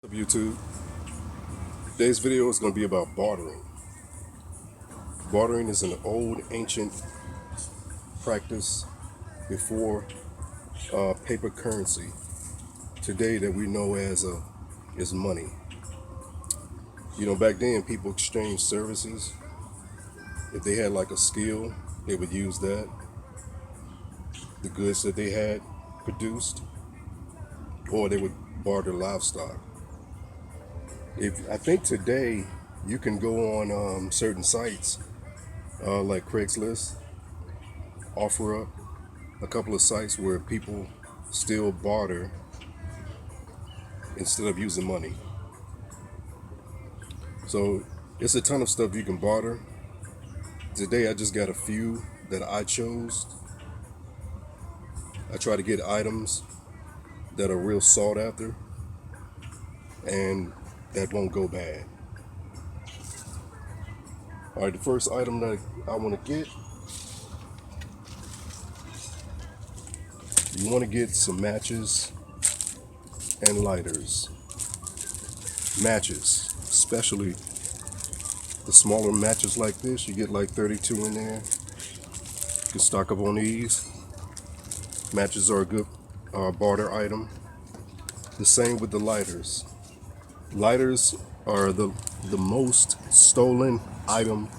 What's up, YouTube? Today's video is going to be about bartering. Bartering is an old, ancient practice before paper currency. Today, that we know as is money. Back then, people exchanged services. If they had like a skill, they would use that. The goods that they had produced, or they would barter livestock. If I think today, you can go on certain sites like Craigslist, offer up a couple of sites where people still barter instead of using money. So it's a ton of stuff you can barter. Today I just got a few that I chose. I try to get items that are real sought after and that won't go bad. All right, the first item that I want to get, you want to get some matches and lighters. Matches, especially the smaller matches like this, you get like 32 in there. You can stock up on these. Matches are a good barter item. The same with the lighters. Lighters are the most stolen item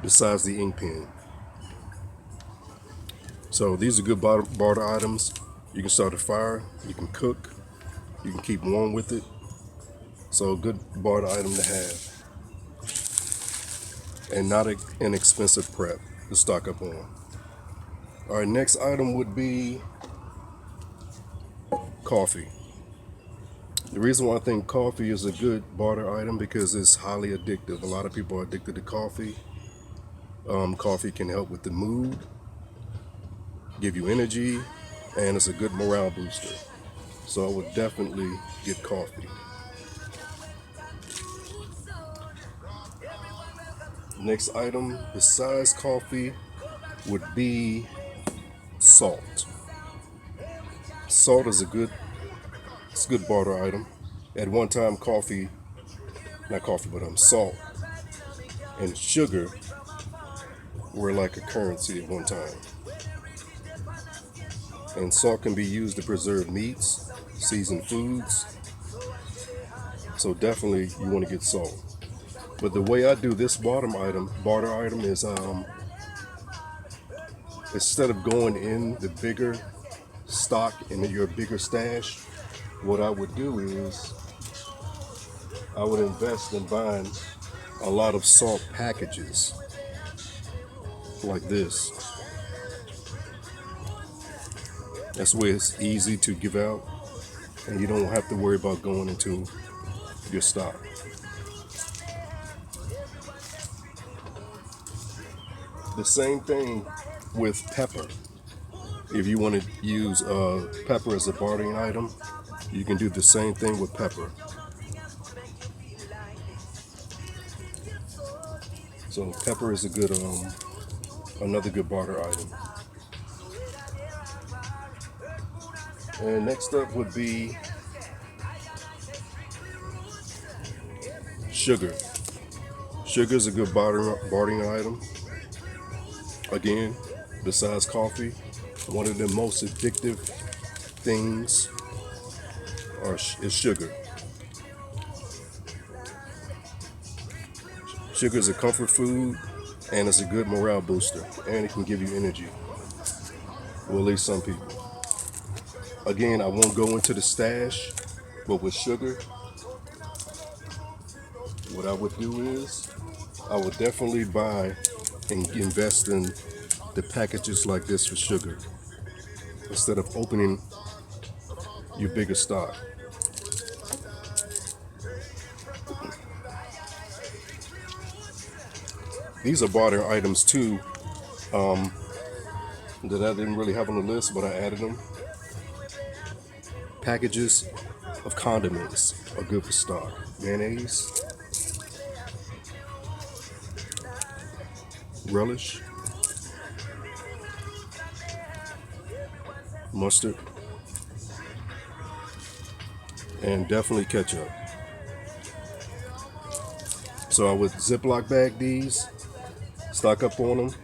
besides the ink pen. So these are good barter items. You can start a fire, you can cook, you can keep warm with it. So a good barter item to have. And not an inexpensive prep to stock up on. All right, next item would be coffee. The reason why I think coffee is a good barter item because it's highly addictive. A lot of people are addicted to coffee. Coffee can help with the mood, give you energy, and it's a good morale booster. So I would definitely get coffee. Next item besides coffee would be salt. Salt is a good barter item. At one time, salt and sugar were like a currency at one time. And salt can be used to preserve meats, season foods. So definitely you want to get salt. But the way I do this barter item is instead of going in the bigger stock in your bigger stash, what I would do is I would invest in buying a lot of salt packages like this. That's where it's easy to give out and you don't have to worry about going into your stock. The same thing with pepper. If you want to use pepper as a bartering item, you can do the same thing with pepper. So pepper is another good barter item. And next up would be sugar. Sugar is a good bartering item. Again, besides coffee, one of the most addictive things is sugar. Sugar is a comfort food and it's a good morale booster and it can give you energy. Well, at least some people. Again, I won't go into the stash, but with sugar, what I would do is I would definitely buy and invest in the packages like this for sugar instead of opening your bigger stock. These are barter items too that I didn't really have on the list, but I added them. Packages of condiments are good for stock. Mayonnaise, relish, mustard, and definitely ketchup. So I would Ziploc bag these, stock up on them,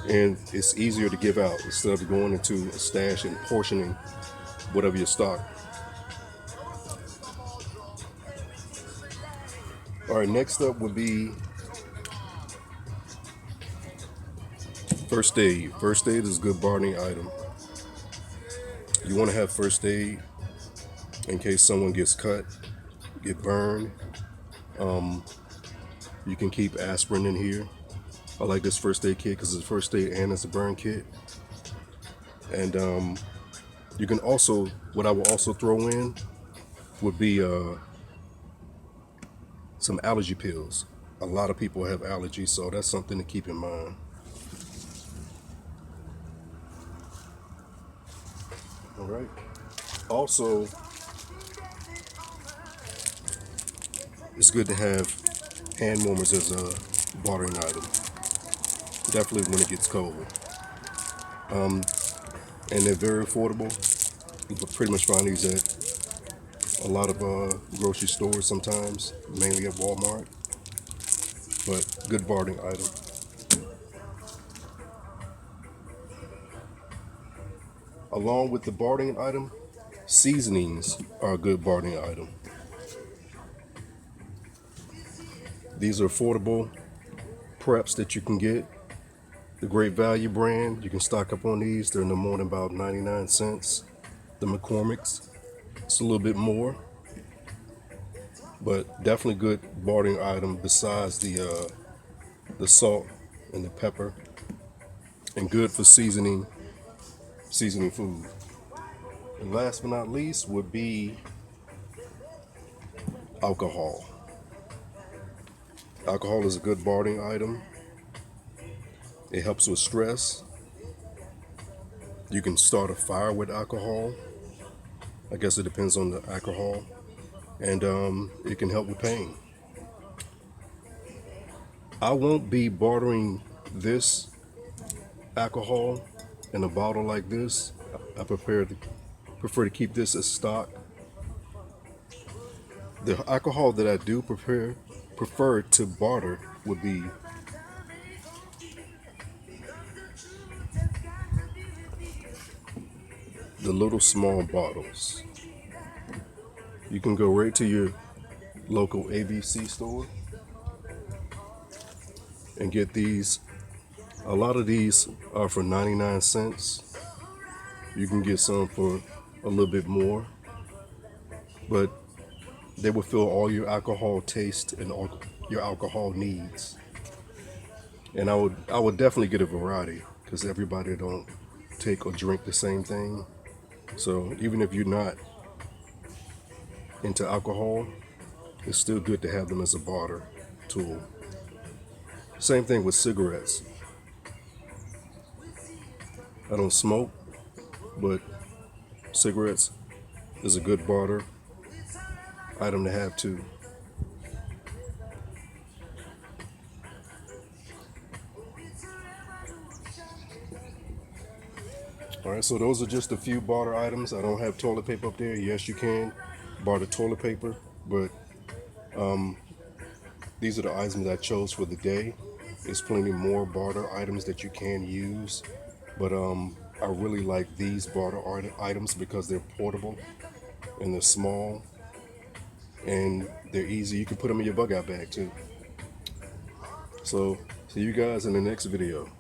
and it's easier to give out instead of going into a stash and portioning whatever you stock. All right, next up would be first aid. First aid is a good bartering item. You want to have first aid in case someone gets cut, get burned. You can keep aspirin in here. I like this first aid kit because it's a first aid and it's a burn kit. And you can also, what I will also throw in would be some allergy pills. A lot of people have allergies, so that's something to keep in mind. All right. Also, it's good to have hand warmers as a bartering item. Definitely when it gets cold. And they're very affordable. You can pretty much find these at a lot of grocery stores sometimes, mainly at Walmart. But good bartering item. Along with the bartering item, seasonings are a good bartering item. These are affordable preps that you can get. The Great Value brand, you can stock up on these. They're no more than about 99 cents. The McCormick's, it's a little bit more, but definitely good bartering item besides the salt and the pepper, and good for seasoning food. And last but not least would be alcohol. Alcohol is a good bartering item. It helps with stress. You can start a fire with alcohol. I guess it depends on the alcohol. And it can help with pain. I won't be bartering this alcohol in a bottle like this. I prefer to keep this as stock. The alcohol that I do prefer to barter would be the little small bottles. You can go right to your local ABC store and get these. A lot of these are for 99 cents. You can get some for a little bit more, but they will fill all your alcohol taste and all your alcohol needs. And I would definitely get a variety because everybody don't take or drink the same thing. So even if you're not into alcohol, it's still good to have them as a barter tool. Same thing with cigarettes. I don't smoke, but cigarettes is a good barter item to have too. All right, so those are just a few barter items. I don't have toilet paper up there. Yes, you can barter toilet paper, but these are the items I chose for the day. There's plenty more barter items that you can use, but I really like these barter items because they're portable and they're small and they're easy. You can put them in your bug out bag too. So see you guys in the next video.